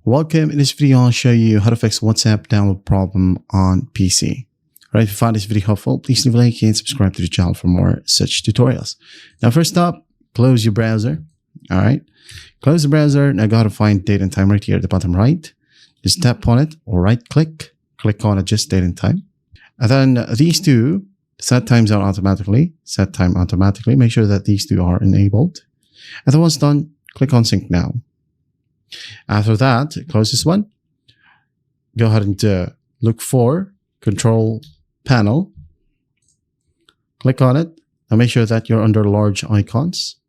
Welcome. In this video, I'll show you how to fix WhatsApp download problem on PC. Alright, if you find this video helpful, please leave a like and subscribe to the channel for more such tutorials. Now, first up, close your browser. Alright, close the browser. Now go to find date and time right here at the bottom right. Just tap on it or right click on adjust date and time. And then these two, set time zone automatically, set time automatically. Make sure that these two are enabled. And then once done, click on sync now. After that, close this one. Go ahead and look for control panel. Click on it and make sure that you're under large icons.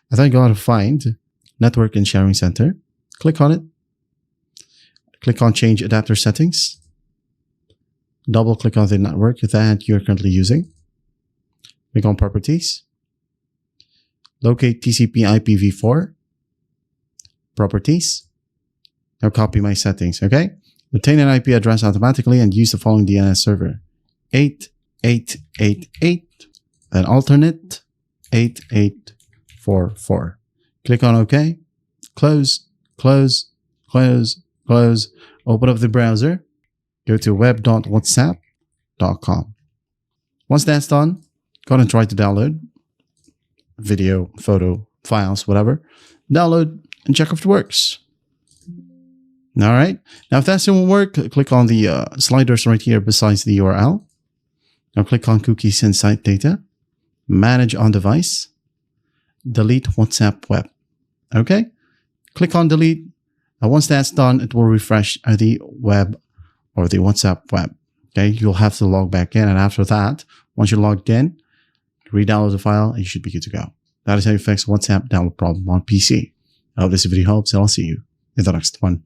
And then go ahead and find network and sharing center. Click on it. Click on change adapter settings. Double click on the network that you're currently using. Click on properties. Locate TCP IPv4. Properties. Now copy my settings, okay? Obtain an IP address automatically and use the following DNS server. 8888, then alternate 8844. Click on OK. Close. Open up the browser. Go to web.whatsapp.com. Once that's done, go ahead and try to download video, photo, files, whatever. Download and check if it works. All right. Now, if that still won't work, click on the sliders right here besides the URL. Now, click on cookies and site data. Manage on device. Delete WhatsApp web. Okay. Click on delete. And once that's done, it will refresh the web or the WhatsApp web. Okay. You'll have to log back in. And after that, once you're logged in, re-download the file and you should be good to go. That is how you fix WhatsApp download problem on PC. I hope this video helps, and I'll see you in the next one.